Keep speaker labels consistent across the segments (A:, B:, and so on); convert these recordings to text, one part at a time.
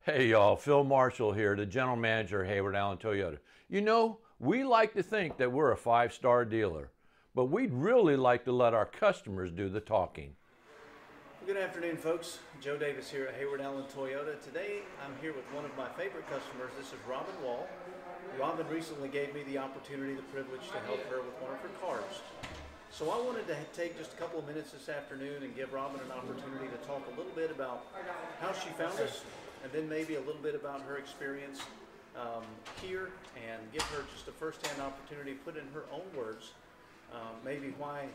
A: Hey y'all, Phil Marshall here, the general manager of Heyward Allen Toyota. You know, we like to think that we're a five-star dealer, but we'd really like to let our customers do the talking.
B: Good afternoon, folks. Joe Davis here at Heyward Allen Toyota. Today I'm here with one of my favorite customers. This is Robin Wall. Robin recently gave me the opportunity, the privilege to help her with one of her cars. So I wanted to take just a couple of minutes this afternoon and give Robin an opportunity to talk a little bit about how she found us, and then maybe a little bit about her experience here, and give her just a first-hand opportunity to put in her own words maybe why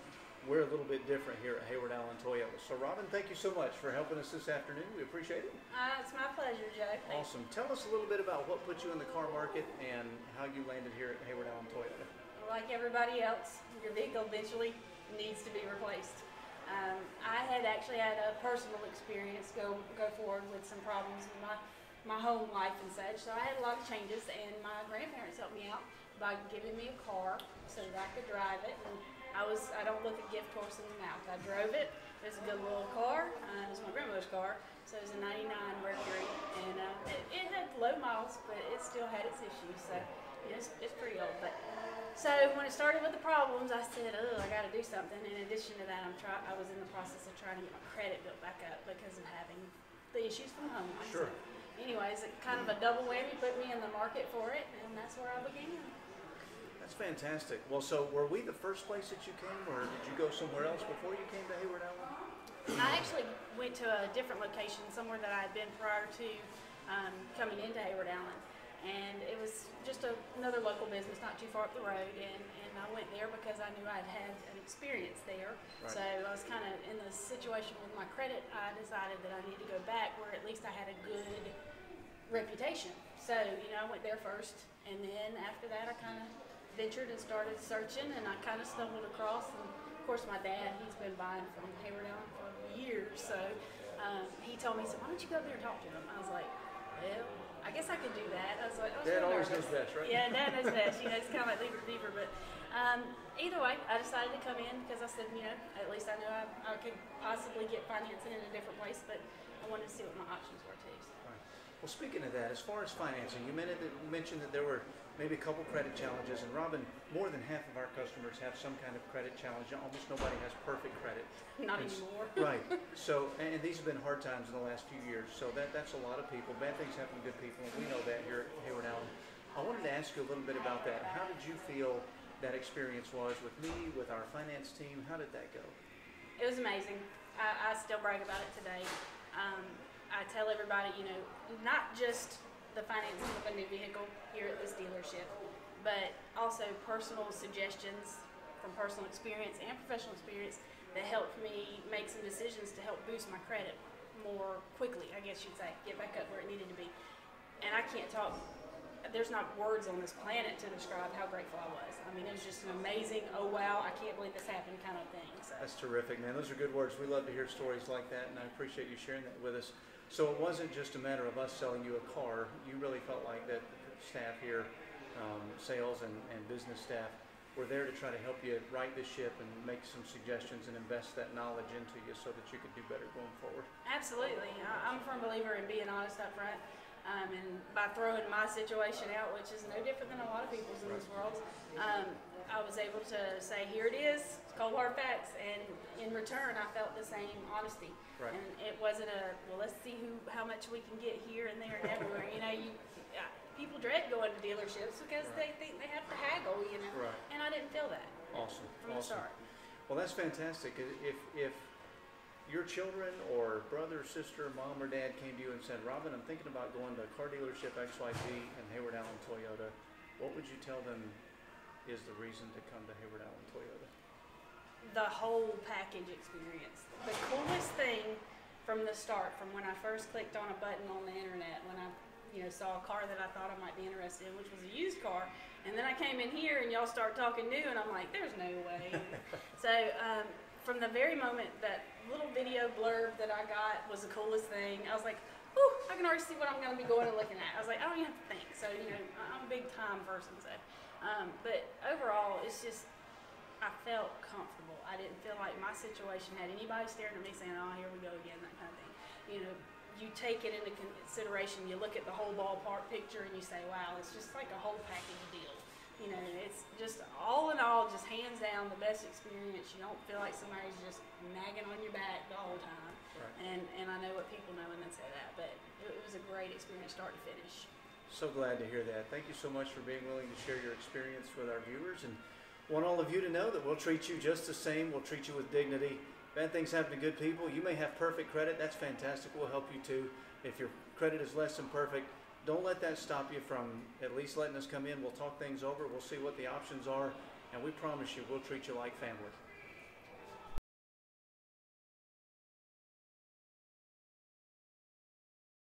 B: we're a little bit different here at Heyward Allen Toyota. So Robin, thank you so much for helping us this afternoon. We appreciate it.
C: It's my pleasure, Joe.
B: Awesome. Tell us a little bit about what put you in the car market and how you landed here at Heyward Allen Toyota.
C: Like everybody else, your vehicle eventually needs to be replaced. I had actually had a personal experience go forward with some problems in my home life and such. So I had a lot of changes, and my grandparents helped me out by giving me a car so that I could drive it. And I don't look a gift horse in the mouth. I drove it. It was a good little car. It was my grandmother's car. So it was a '99 Mercury, and it had low miles, but it still had its issues. So it's pretty old. But so when it started with the problems, I said, "Oh, I got to do something." In addition to that, I was in the process of trying to get my credit built back up because of having the issues from home.
B: Sure.
C: So anyways, it kind of a double whammy put me in the market for it, and that's where I began.
B: That's fantastic. Well, so were we the first place that you came, or did you go somewhere else before you came to Heyward Allen?
C: I actually went to a different location, somewhere that I had been prior to coming into Heyward Allen. And it was just another local business not too far up the road, and I went there because I knew I'd had an experience there.
B: Right.
C: So I was kind of in the situation with my credit. I decided that I need to go back where at least I had a good reputation. So, I went there first, and then after that I kind of ventured and started searching, and I kind of stumbled across, and of course my dad, he's been buying from Heyward Allen for years, so he told me, so why don't you go up there and talk to him? I was like, well, I guess I could do that. I was like,
B: Dad always knows best, right?
C: Yeah, Dad knows best. It's kind of like leave it deeper. But either way, I decided to come in because I said, at least I knew I could possibly get financing in a different place, but I wanted to see what my options were too. So.
B: Right. Well, speaking of that, as far as financing, you mentioned that there were maybe a couple credit challenges, and Robin, more than half of our customers have some kind of credit challenge. Almost nobody has perfect credit.
C: Not anymore.
B: Right. So, and these have been hard times in the last few years. So that's a lot of people. Bad things happen to good people, and we know that here at Heyward Allen. I wanted to ask you a little bit about that. How did you feel that experience was with me, with our finance team? How did that go?
C: It was amazing. I still brag about it today. I tell everybody, not just the financing of a new vehicle here at this dealership, but also personal suggestions from personal experience and professional experience that helped me make some decisions to help boost my credit more quickly, I guess you'd say, get back up where it needed to be. And I can't talk, there's not words on this planet to describe how grateful I was. I mean, it was just an amazing, oh wow, I can't believe this happened kind of thing. So.
B: That's terrific, man. Those are good words. We love to hear stories like that, and I appreciate you sharing that with us. So it wasn't just a matter of us selling you a car. You really felt like that staff here, sales and business staff, were there to try to help you right the ship and make some suggestions and invest that knowledge into you so that you could do better going forward.
C: Absolutely. I'm a firm believer in being honest up front. And by throwing my situation out, which is no different than a lot of people's in this world, I was able to say, here it is, it's cold hard facts, and in return I felt the same honesty.
B: Right.
C: And it wasn't well, let's see how much we can get here and there and everywhere. People dread going to dealerships because they think they have to haggle,
B: Right.
C: And I didn't feel that.
B: Awesome.
C: From the start.
B: Well, that's fantastic. If your children or brother, sister, mom, or dad came to you and said, Robin, I'm thinking about going to car dealership XYZ and Heyward Allen Toyota, what would you tell them is the reason to come to Heyward Allen Toyota?
C: The whole package experience. The coolest thing from the start, from when I first clicked on a button on the internet, when I saw a car that I thought I might be interested in, which was a used car, and then I came in here and y'all start talking new, and I'm like, there's no way. So from the very moment that little video blurb that I got was the coolest thing, I was like, ooh, I can already see what I'm going to be going and looking at. I was like, I don't even have to think. So, I'm a big time person. So, but overall, it's just, I felt comfortable. I didn't feel like my situation had anybody staring at me saying, oh, here we go again, that kind of thing. you take it into consideration. You look at the whole ballpark picture and you say, wow, it's just like a whole package deal. You know, it's just all in all, just hands down the best experience. You don't feel like somebody's just nagging on your back the whole time. Right. And I know what people know when they say that, but it was a great experience start to finish.
B: So glad to hear that. Thank you so much for being willing to share your experience with our viewers, and want all of you to know that we'll treat you just the same. We'll treat you with dignity. Bad things happen to good people. You may have perfect credit. That's fantastic. We'll help you too. If your credit is less than perfect, don't let that stop you from at least letting us come in. We'll talk things over. We'll see what the options are, and we promise you we'll treat you like family.